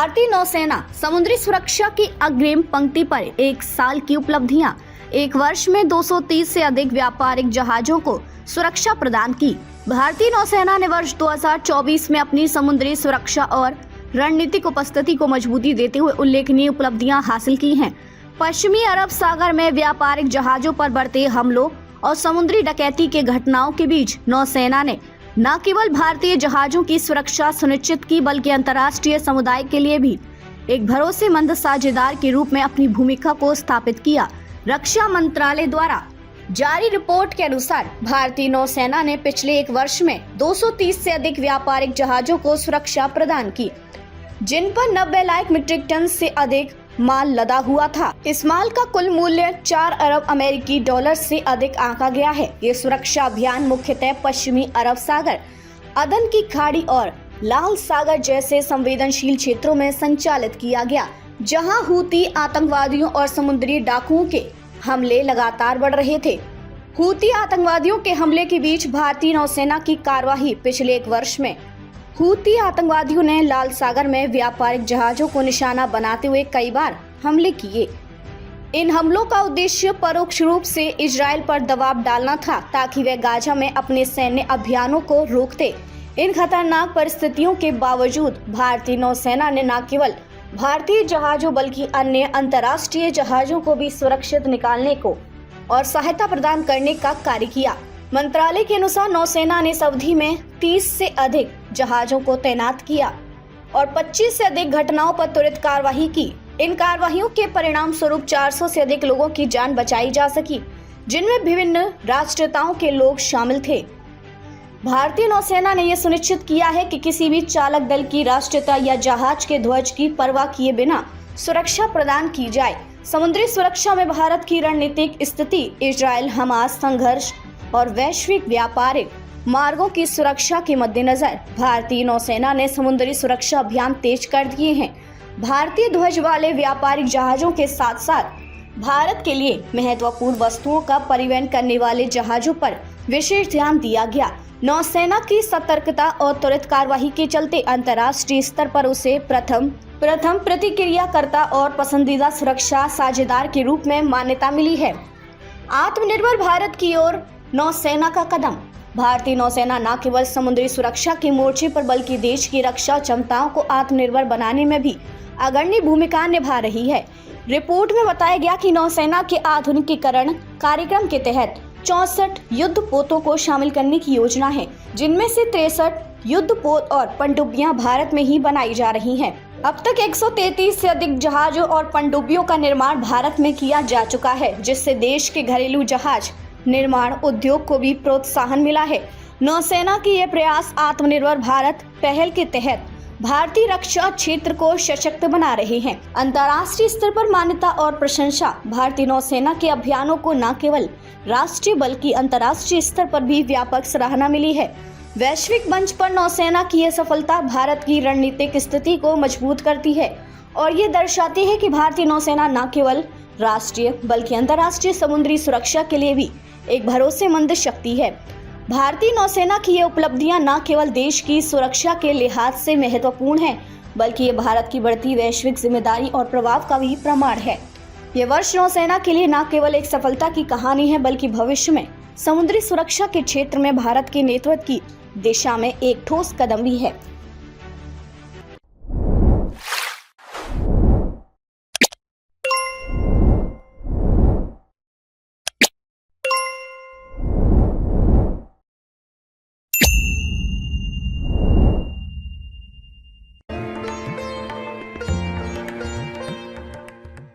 भारतीय नौसेना समुद्री सुरक्षा की अग्रिम पंक्ति पर एक साल की उपलब्धियां। एक वर्ष में 230 से अधिक व्यापारिक जहाजों को सुरक्षा प्रदान की। भारतीय नौसेना ने वर्ष 2024 में अपनी समुद्री सुरक्षा और रणनीतिक उपस्थिति को मजबूती देते हुए उल्लेखनीय उपलब्धियां हासिल की हैं। पश्चिमी अरब सागर में व्यापारिक जहाजों पर बढ़ते हमलों और समुद्री डकैती के घटनाओं के बीच नौसेना ने न केवल भारतीय जहाजों की सुरक्षा सुनिश्चित की, बल्कि अंतर्राष्ट्रीय समुदाय के लिए भी एक भरोसेमंद साझेदार के रूप में अपनी भूमिका को स्थापित किया। रक्षा मंत्रालय द्वारा जारी रिपोर्ट के अनुसार भारतीय नौसेना ने पिछले एक वर्ष में 230 से अधिक व्यापारिक जहाजों को सुरक्षा प्रदान की, जिन पर 90 लाख मीट्रिक टन से अधिक माल लदा हुआ था। इस माल का कुल मूल्य 4 अरब अमेरिकी डॉलर से अधिक आंका गया है। ये सुरक्षा अभियान मुख्यतः पश्चिमी अरब सागर, अदन की खाड़ी और लाल सागर जैसे संवेदनशील क्षेत्रों में संचालित किया गया, जहां हूती आतंकवादियों और समुद्री डाकुओं के हमले लगातार बढ़ रहे थे। हूती आतंकवादियों के हमले के बीच भारतीय नौसेना की कार्यवाही पिछले एक वर्ष में हूती आतंकवादियों ने लाल सागर में व्यापारिक जहाजों को निशाना बनाते हुए कई बार हमले किए। इन हमलों का उद्देश्य परोक्ष रूप से इजराइल पर दबाव डालना था, ताकि वे गाजा में अपने सैन्य अभियानों को रोकते। इन खतरनाक परिस्थितियों के बावजूद भारतीय नौसेना ने न केवल भारतीय जहाजों बल्कि अन्य अंतर्राष्ट्रीय जहाजों को भी सुरक्षित निकालने को और सहायता प्रदान करने का कार्य किया। मंत्रालय के अनुसार नौसेना ने इस अवधि में 30 से अधिक जहाजों को तैनात किया और 25 से अधिक घटनाओं पर त्वरित कार्रवाई की। इन कार्रवाइयों के परिणाम स्वरूप 400 से अधिक लोगों की जान बचाई जा सकी, जिनमें विभिन्न राष्ट्रीयताओं के लोग शामिल थे। भारतीय नौसेना ने यह सुनिश्चित किया है कि किसी भी चालक दल की राष्ट्रीयता या जहाज के ध्वज की परवाह किए बिना सुरक्षा प्रदान की जाए। समुद्री सुरक्षा में भारत की रणनीतिक स्थिति, इजराइल हमास संघर्ष और वैश्विक व्यापारिक मार्गों की सुरक्षा के मद्देनजर भारतीय नौसेना ने समुद्री सुरक्षा अभियान तेज कर दिए हैं। भारतीय ध्वज वाले व्यापारिक जहाजों के साथ साथ भारत के लिए महत्वपूर्ण वस्तुओं का परिवहन करने वाले जहाजों पर विशेष ध्यान दिया गया। नौसेना की सतर्कता और त्वरित कार्यवाही के चलते अंतर्राष्ट्रीय स्तर पर उसे प्रथम प्रतिक्रियाकर्ता और पसंदीदा सुरक्षा साझेदार के रूप में मान्यता मिली है। आत्मनिर्भर भारत की ओर नौसेना का कदम। भारतीय नौसेना न केवल समुद्री सुरक्षा के मोर्चे पर बल्कि देश की रक्षा क्षमताओं को आत्मनिर्भर बनाने में भी अग्रणी भूमिका निभा रही है। रिपोर्ट में बताया गया कि नौसेना के आधुनिकीकरण कार्यक्रम के तहत 64 युद्धपोतों को शामिल करने की योजना है, जिनमें से 63 युद्धपोत और पनडुब्बियां भारत में ही बनाई जा रही हैं। अब तक 133 से अधिक जहाजों और पनडुब्बियों का निर्माण भारत में किया जा चुका है, जिससे देश के घरेलू जहाज निर्माण उद्योग को भी प्रोत्साहन मिला है। नौसेना की यह प्रयास आत्मनिर्भर भारत पहल के तहत भारतीय रक्षा क्षेत्र को सशक्त बना रहे हैं। अंतर्राष्ट्रीय स्तर पर मान्यता और प्रशंसा। भारतीय नौसेना के अभियानों को न केवल राष्ट्रीय बल्कि अंतर्राष्ट्रीय स्तर पर भी व्यापक सराहना मिली है। वैश्विक मंच पर नौसेना की यह सफलता भारत की रणनीतिक स्थिति को मजबूत करती है और ये दर्शाती है कि भारतीय नौसेना न केवल राष्ट्रीय बल्कि अंतर्राष्ट्रीय समुद्री सुरक्षा के लिए भी एक भरोसेमंद शक्ति है। भारतीय नौसेना की ये उपलब्धियां न केवल देश की सुरक्षा के लिहाज से महत्वपूर्ण हैं, बल्कि ये भारत की बढ़ती वैश्विक जिम्मेदारी और प्रभाव का भी प्रमाण है। ये वर्ष नौसेना के लिए न केवल एक सफलता की कहानी है, बल्कि भविष्य में समुद्री सुरक्षा के क्षेत्र में भारत के नेतृत्व की दिशा में एक ठोस कदम भी है।